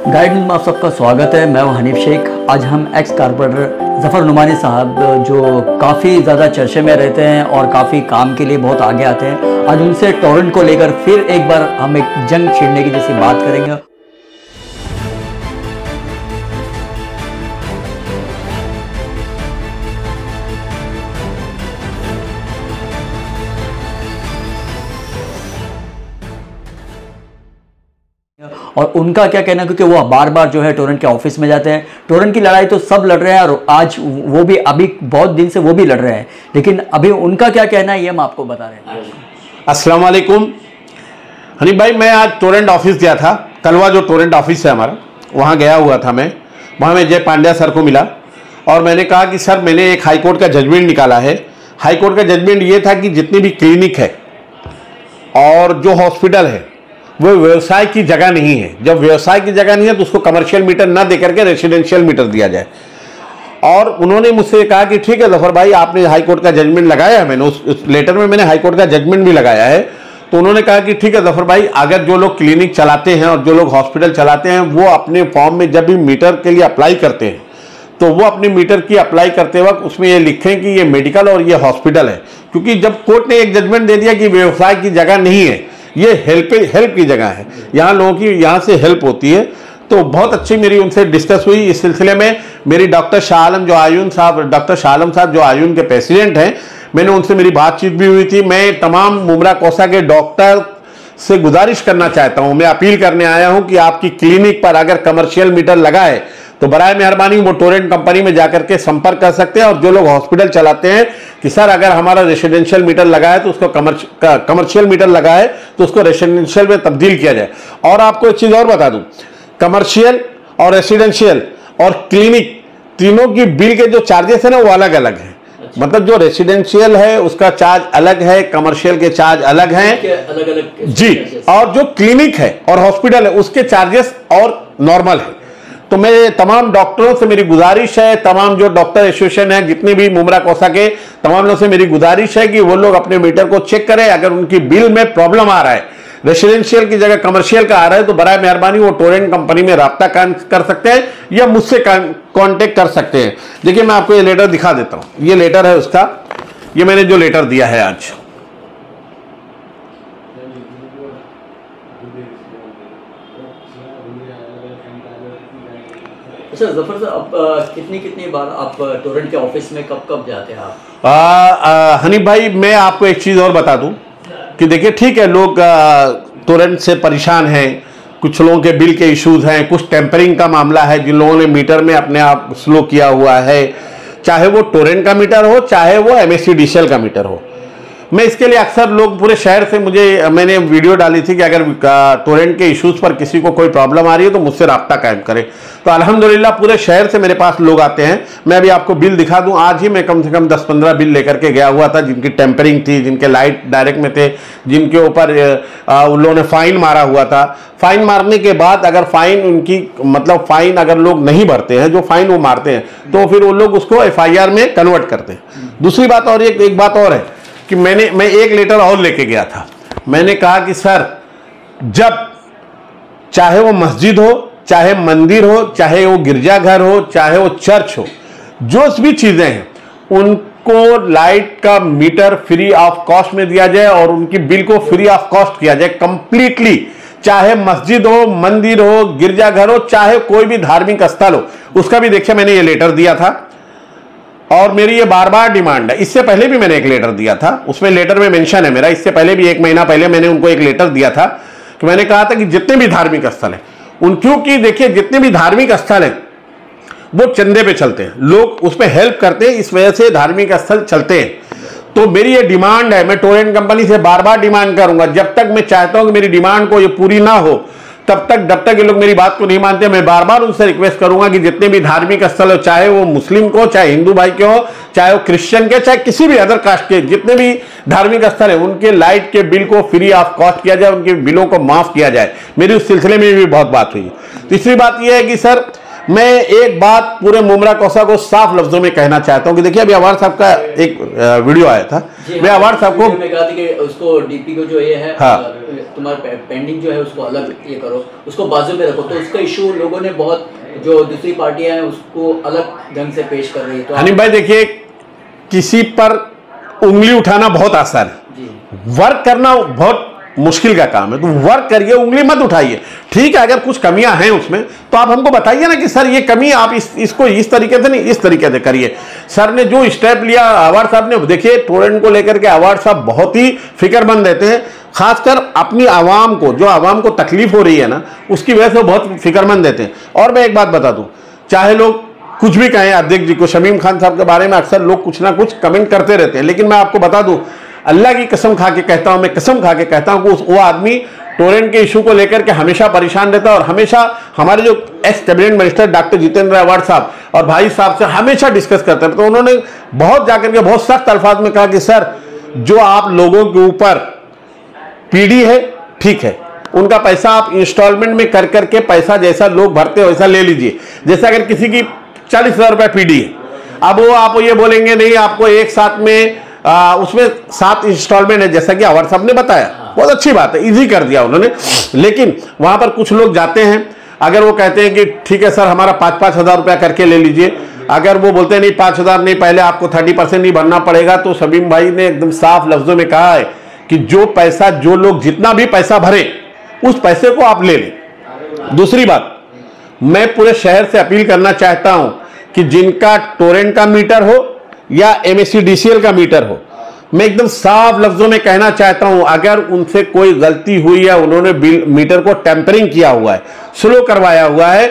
Guide में आप सबका स्वागत है। मैं हूं हनीफ शेख। आज हम एक्स कारपोरेटर ज़फ़र नुमानी साहब जो काफ़ी ज़्यादा चर्चे में रहते हैं और काफ़ी काम के लिए बहुत आगे आते हैं, आज उनसे टोरेंट को लेकर फिर एक बार हम एक जंग छेड़ने की जैसी बात करेंगे। और उनका क्या कहना है, क्योंकि वो बार बार जो है टोरेंट के ऑफिस में जाते हैं। टोरेंट की लड़ाई तो सब लड़ रहे हैं और आज वो भी अभी बहुत दिन से वो भी लड़ रहे हैं, लेकिन अभी उनका क्या कहना है ये हम आपको बता रहे हैं। अस्सलाम वालेकुम हनीफ भाई, मैं आज टोरेंट ऑफिस गया था। कलवा जो टोरेंट ऑफिस है हमारा, वहाँ गया हुआ था मैं। वहाँ मैं जय पांड्या सर को मिला और मैंने कहा कि सर मैंने एक हाई कोर्ट का जजमेंट निकाला है। हाई कोर्ट का जजमेंट ये था कि जितनी भी क्लिनिक है और जो हॉस्पिटल है वो व्यवसाय की जगह नहीं है। जब व्यवसाय की जगह नहीं है तो उसको कमर्शियल मीटर ना देकर के रेसिडेंशियल मीटर दिया जाए। और उन्होंने मुझसे कहा कि ठीक है ज़फ़र भाई, आपने हाई कोर्ट का जजमेंट लगाया है। मैंने उस लेटर में मैंने हाई कोर्ट का जजमेंट भी लगाया है। तो उन्होंने कहा कि ठीक है ज़फ़र भाई, अगर जो लोग क्लिनिक चलाते हैं और जो लोग हॉस्पिटल चलाते हैं वो अपने फॉर्म में जब भी मीटर के लिए अप्लाई करते हैं तो वो अपने मीटर की अप्लाई करते वक्त उसमें ये लिखें कि ये मेडिकल और ये हॉस्पिटल है। क्योंकि जब कोर्ट ने एक जजमेंट दे दिया कि व्यवसाय की जगह नहीं है, ये हेल्प की जगह है, यहाँ लोगों की यहाँ से हेल्प होती है। तो बहुत अच्छी मेरी उनसे डिस्कस हुई। इस सिलसिले में मेरी डॉक्टर शाह आलम जो आयुन साहब जो आयुन के प्रेसिडेंट हैं, मैंने उनसे मेरी बातचीत भी हुई थी। मैं तमाम मुमरा कोसा के डॉक्टर से गुजारिश करना चाहता हूँ, मैं अपील करने आया हूँ कि आपकी क्लिनिक पर अगर कमर्शियल मीटर लगा है तो बराए मेहरबानी वो टोरेंट कंपनी में जाकर के संपर्क कर सकते हैं। और जो लोग हॉस्पिटल चलाते हैं कि सर अगर हमारा रेसिडेंशियल मीटर लगा है तो उसको कमर्शियल मीटर लगा है तो उसको रेसिडेंशियल में तब्दील किया जाए। और आपको एक चीज़ और बता दूं, कमर्शियल और रेसिडेंशियल और क्लिनिक तीनों की बिल के जो चार्जेस है ना वो अलग अलग हैं। मतलब जो रेसिडेंशियल है उसका चार्ज अलग है, कमर्शियल के चार्ज अलग हैं अलग जी। और जो क्लिनिक है और हॉस्पिटल है उसके चार्जेस और नॉर्मल है। तो मैं तमाम डॉक्टरों से मेरी गुजारिश है, तमाम जो डॉक्टर एसोसिएशन है जितने भी मुमरा कोसा के तमाम लोगों से मेरी गुजारिश है कि वो लोग अपने मीटर को चेक करें। अगर उनकी बिल में प्रॉब्लम आ रहा है, रेसिडेंशियल की जगह कमर्शियल का आ रहा है, तो बराए मेहरबानी वो टोरेंट कंपनी में राब्ता कर सकते हैं या मुझसे कॉन्टेक्ट कर सकते हैं। देखिए मैं आपको ये लेटर दिखा देता हूँ। ये लेटर है उसका, ये मैंने जो लेटर दिया है आज। अच्छा ज़फ़र साहब, कितनी बार आप टोरेंट के ऑफिस में कब जाते हैं आप? हनीफ भाई, मैं आपको एक चीज़ और बता दूं कि देखिए ठीक है, लोग टोरेंट से परेशान हैं, कुछ लोगों के बिल के इश्यूज हैं, कुछ टेम्परिंग का मामला है, जिन लोगों ने मीटर में अपने आप स्लो किया हुआ है, चाहे वो टोरेंट का मीटर हो चाहे वो MSCDCL का मीटर हो। मैं इसके लिए अक्सर लोग पूरे शहर से मैंने वीडियो डाली थी कि अगर टोरेंट के इश्यूज पर किसी को कोई प्रॉब्लम आ रही है तो मुझसे राब्ता कायम करें। तो अल्हम्दुलिल्लाह पूरे शहर से मेरे पास लोग आते हैं। मैं अभी आपको बिल दिखा दूं, आज ही मैं कम से कम 10-15 बिल लेकर के गया हुआ था जिनकी टेम्परिंग थी, जिनके लाइट डायरेक्ट में थे, जिनके ऊपर उन लोगों ने फाइन मारा हुआ था। फाइन मारने के बाद अगर फाइन उनकी मतलब फाइन अगर लोग नहीं भरते हैं, जो फाइन वो मारते हैं, तो फिर वो लोग उसको FIR में कन्वर्ट करते हैं। दूसरी बात और एक बात और है कि मैं एक लेटर और लेके गया था। मैंने कहा कि सर, जब चाहे वो मस्जिद हो, चाहे मंदिर हो, चाहे वो गिरजाघर हो, चाहे वो चर्च हो, जो भी चीजें हैं उनको लाइट का मीटर फ्री ऑफ कॉस्ट में दिया जाए और उनकी बिल को फ्री ऑफ कॉस्ट किया जाए कंप्लीटली। चाहे मस्जिद हो, मंदिर हो, गिरजाघर हो, चाहे कोई भी धार्मिक स्थल हो, उसका भी देखिए मैंने ये लेटर दिया था और मेरी ये बार बार डिमांड है। इससे पहले भी मैंने एक लेटर दिया था, उसमें लेटर में मेंशन है मेरा। इससे पहले भी 1 महीना पहले मैंने उनको एक लेटर दिया था कि मैंने कहा था कि जितने भी धार्मिक स्थल हैं क्योंकि देखिए जितने भी धार्मिक स्थल हैं वो चंदे पे चलते हैं, लोग उस पर हेल्प करते हैं, इस वजह से धार्मिक स्थल चलते हैं। तो मेरी ये डिमांड है, मैं टोरेंट कंपनी से बार बार डिमांड करूंगा। जब तक मैं चाहता हूं कि मेरी डिमांड को ये पूरी ना हो तब तक, जब तक ये लोग मेरी बात को नहीं मानते, मैं बार बार उनसे रिक्वेस्ट करूंगा कि जितने भी धार्मिक स्थल हो, चाहे वो मुस्लिम को, चाहे हिंदू भाई के हो, चाहे वो क्रिश्चियन के, चाहे किसी भी अदर कास्ट के, जितने भी धार्मिक स्थल है उनके लाइट के बिल को फ्री ऑफ कॉस्ट किया जाए, उनके बिलों को माफ किया जाए। मेरी उस सिलसिले में भी बहुत बात हुई। तीसरी बात यह है कि सर, मैं एक बात पूरे मुमरा कोसा को साफ लफ्जों में कहना चाहता हूं कि देखिए अभी अवार साहब का एक वीडियो आया था मैं अवार्ड साहब को मैं कहा था कि उसको डीपी को जो ये है, हाँ, तुम्हारा पेंडिंग जो है उसको अलग ये करो, उसको बाजू में रखो, तो उसका इशू लोगों ने बहुत, जो दूसरी पार्टियां हैं उसको अलग ढंग से पेश कर रही है। तो हनीफ भाई देखिए, किसी पर उंगली उठाना बहुत आसान है, वर्क करना बहुत मुश्किल का काम है। तो वर्क करिए, उंगली मत उठाइए। ठीक है, अगर कुछ कमियां हैं उसमें तो आप हमको बताइए ना कि सर ये कमी आप इसको इस तरीके से नहीं, इस तरीके से करिए। सर ने जो स्टेप लिया अवार्ड साहब ने, देखिए टोरेंट को लेकर के अवार्ड साहब बहुत ही फिक्रमंद रहते हैं, खासकर अपनी आवाम को, जो आवाम को तकलीफ हो रही है ना, उसकी वजह से बहुत फिक्रमंद रहते हैं। और मैं एक बात बता दूं, चाहे लोग कुछ भी कहें अध्यक्ष जी को, शमीम खान साहब के बारे में अक्सर लोग कुछ ना कुछ कमेंट करते रहते हैं, लेकिन मैं आपको बता दूं, अल्लाह की कसम खा के कहता हूं, मैं कसम खा के कहता हूं कि वो आदमी टोरेंट के इशू को लेकर के हमेशा परेशान रहता है। और हमेशा हमारे जो x cabinet minister doctor Jitendra award साहब और भाई साहब से हमेशा डिस्कस करते हैं, तो उन्होंने बहुत जाकर के बहुत सख्त अल्फाज में कहा कि सर जो आप लोगों के ऊपर पीढ़ी है, ठीक है, उनका पैसा आप इंस्टॉलमेंट में कर करके पैसा जैसा लोग भरते हो वैसा ले लीजिए। जैसे अगर किसी की 40,000 रुपये पीढ़ी है, अब वो आप ये बोलेंगे नहीं आपको एक साथ में उसमें 7 इंस्टॉलमेंट है, जैसा कि अवार्ड साहब ने बताया, बहुत अच्छी बात है, इजी कर दिया उन्होंने। लेकिन वहां पर कुछ लोग जाते हैं, अगर वो कहते हैं कि ठीक है सर हमारा 5-5 हज़ार रुपया करके ले लीजिए, अगर वो बोलते हैं नहीं 5,000 नहीं, पहले आपको 30% नहीं भरना पड़ेगा, तो शमीम भाई ने एकदम साफ लफ्जों में कहा है कि जो पैसा, जो लोग जितना भी पैसा भरे उस पैसे को आप ले लें। दूसरी बात, मैं पूरे शहर से अपील करना चाहता हूं कि जिनका टोरेंट का मीटर हो या MSEDCL का मीटर हो, मैं एकदम साफ लफ्जों में कहना चाहता हूं, अगर उनसे कोई गलती हुई है, उन्होंने बिल मीटर को टेम्परिंग किया हुआ है, स्लो करवाया हुआ है,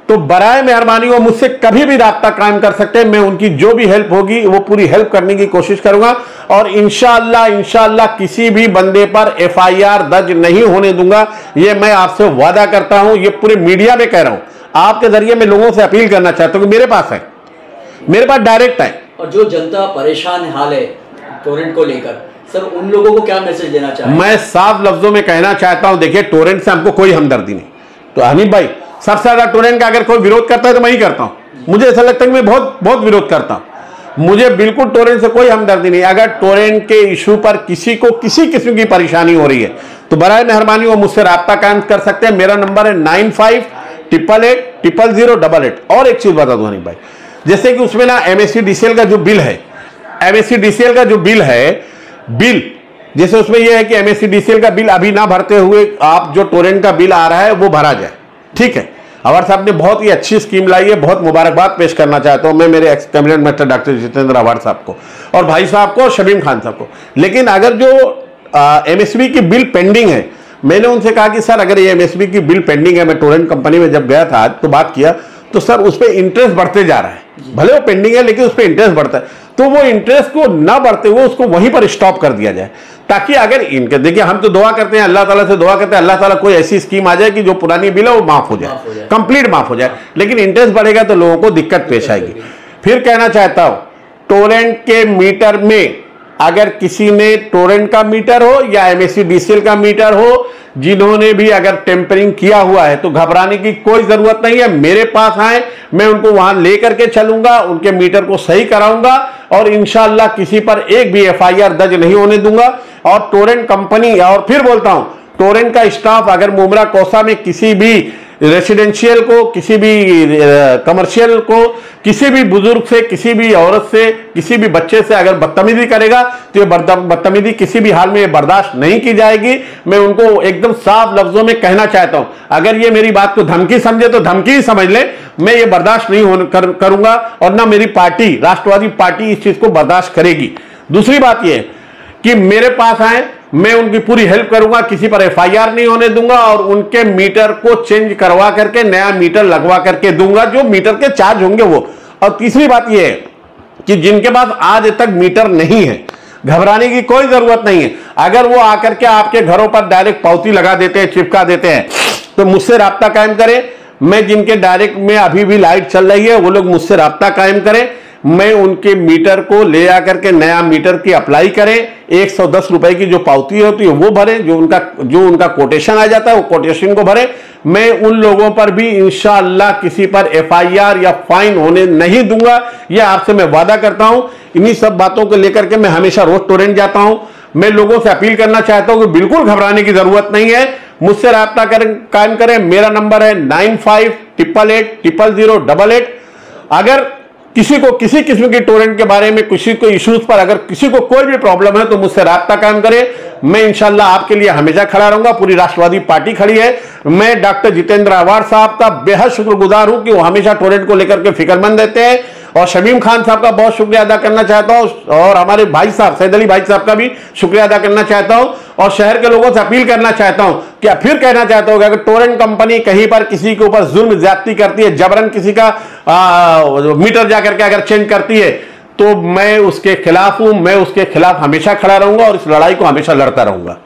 तो बराए मेहरबानी वो मुझसे कभी भी राब्ता कायम कर सकते हैं। मैं उनकी जो भी हेल्प होगी वो पूरी हेल्प करने की कोशिश करूंगा और इंशाअल्लाह किसी भी बंदे पर FIR दर्ज नहीं होने दूंगा, ये मैं आपसे वादा करता हूं। ये पूरे मीडिया में कह रहा हूं, आपके जरिए मैं लोगों से अपील करना चाहता हूं कि मेरे पास है, मेरे पास डायरेक्ट है। और जो जनता परेशान हाल है टोरेंट को लेकर, सर उन लोगों को क्या मैसेज देना चाहेंगे? मैं साफ लफ्जों में कहना चाहता हूं, देखिए टोरेंट से हमको कोई हमदर्दी नहीं। तो हनीफ भाई, सबसे ज्यादा टोरेंट का अगर कोई विरोध करता है तो मैं ही करता हूं। मुझे ऐसा लगता है कि मैं बहुत बहुत विरोध करता हूं, मुझे बिल्कुल टोरेंट से कोई हमदर्दी नहीं। अगर टोरेंट के इशू पर किसी को किसी किस्म की परेशानी हो रही है तो बराए मेहरबानी वो मुझसे राब्ता कायम कर सकते हैं। मेरा नंबर है 9588800088। और एक चीज बता दूं हनीफ भाई, जैसे कि उसमें ना MSEDCL का जो बिल है, MSEDCL का जो बिल है, बिल जैसे उसमें यह है कि MSEDCL का बिल अभी ना भरते हुए आप जो टोरेंट का बिल आ रहा है वो भरा जाए, ठीक है। अवार्ड साहब ने बहुत ही अच्छी स्कीम लाई है, बहुत मुबारकबाद पेश करना चाहता हूं मैं मेरे x cabinet minister doctor Jitendra award साहब को और भाई साहब को, शमीम खान साहब को। लेकिन अगर जो MSB की बिल पेंडिंग है, मैंने उनसे कहा कि सर अगर ये MSB की बिल पेंडिंग है, मैं टोरेंट कंपनी में जब गया था आज तो बात किया, तो सर उस पर इंटरेस्ट बढ़ते जा रहा है, भले वो पेंडिंग है लेकिन उस पर इंटरेस्ट बढ़ता है, तो वो इंटरेस्ट को ना बढ़ते हुए उसको वहीं पर स्टॉप कर दिया जाए, ताकि अगर इनके, देखिए हम तो दुआ करते हैं, अल्लाह ताला से दुआ करते हैं, अल्लाह ताला कोई ऐसी स्कीम आ जाए कि जो पुरानी बिल है वो माफ हो जाए, कंप्लीट माफ हो जाए। लेकिन इंटरेस्ट बढ़ेगा तो लोगों को दिक्कत पेश आएगी। फिर कहना चाहता हूं, टोरेंट के मीटर में अगर किसी ने टोरेंट का मीटर हो या MSEDCL का मीटर हो, जिन्होंने भी अगर टेम्परिंग किया हुआ है, तो घबराने की कोई जरूरत नहीं है। मेरे पास आए, मैं उनको वहां लेकर के चलूंगा, उनके मीटर को सही कराऊंगा और इंशाअल्लाह किसी पर एक भी FIR दर्ज नहीं होने दूंगा। और टोरेंट कंपनी, और फिर बोलता हूं, टोरेंट का स्टाफ अगर मुमरा कोसा में किसी भी रेसिडेंशियल को, किसी भी कमर्शियल को, किसी भी बुजुर्ग से, किसी भी औरत से, किसी भी बच्चे से अगर बदतमीजी करेगा तो ये बदतमीजी किसी भी हाल में बर्दाश्त नहीं की जाएगी। मैं उनको एकदम साफ लफ्जों में कहना चाहता हूं, अगर ये मेरी बात को धमकी समझे तो धमकी ही समझ ले, मैं ये बर्दाश्त नहीं करूंगा और ना मेरी पार्टी राष्ट्रवादी पार्टी इस चीज को बर्दाश्त करेगी। दूसरी बात यह कि मेरे पास आए, मैं उनकी पूरी हेल्प करूंगा, किसी पर FIR नहीं होने दूंगा और उनके मीटर को चेंज करवा करके नया मीटर लगवा करके दूंगा, जो मीटर के चार्ज होंगे वो। और तीसरी बात यह है कि जिनके पास आज तक मीटर नहीं है, घबराने की कोई जरूरत नहीं है। अगर वो आकर के आपके घरों पर डायरेक्ट पावती लगा देते हैं, चिपका देते हैं, तो मुझसे राब्ता कायम करें। मैं जिनके डायरेक्ट में अभी भी लाइट चल रही है वो लोग मुझसे राब्ता कायम करें। मैं उनके मीटर को ले आकर के नया मीटर की अप्लाई करें, 110 रुपए की जो पावती होती है वो भरें, जो उनका कोटेशन आ जाता है वो कोटेशन को भरें। मैं उन लोगों पर भी इंशाअल्लाह किसी पर FIR या फाइन होने नहीं दूंगा, यह आपसे मैं वादा करता हूं। इन्हीं सब बातों को लेकर के मैं हमेशा रोज टोरेंट जाता हूं। मैं लोगों से अपील करना चाहता हूं कि बिल्कुल घबराने की जरूरत नहीं है, मुझसे राब्ता कायम करें। मेरा नंबर है 9588800088। अगर किसी को किसी किस्म की टोरेंट के बारे में, किसी को इश्यूज पर अगर किसी को कोई भी प्रॉब्लम है तो मुझसे राब्ता कायम करें। मैं इंशाल्लाह आपके लिए हमेशा खड़ा रहूंगा। पूरी राष्ट्रवादी पार्टी खड़ी है। मैं डॉक्टर जितेंद्र अवार साहब का बेहद शुक्रगुजार हूं कि वो हमेशा टोरेंट को लेकर के फिक्रमंद रहते हैं, और शमीम खान साहब का बहुत शुक्रिया अदा करना चाहता हूं, और हमारे भाई साहब सैयद अली भाई साहब का भी शुक्रिया अदा करना चाहता हूं, और शहर के लोगों से अपील करना चाहता हूं कि फिर कहना चाहता हूं कि अगर टोरेंट कंपनी कहीं पर किसी के ऊपर जुल्म ज्यादती करती है, जबरन किसी का मीटर जाकर के अगर चेंज करती है, तो मैं उसके खिलाफ हूं। मैं उसके खिलाफ हमेशा खड़ा रहूंगा और इस लड़ाई को हमेशा लड़ता रहूंगा।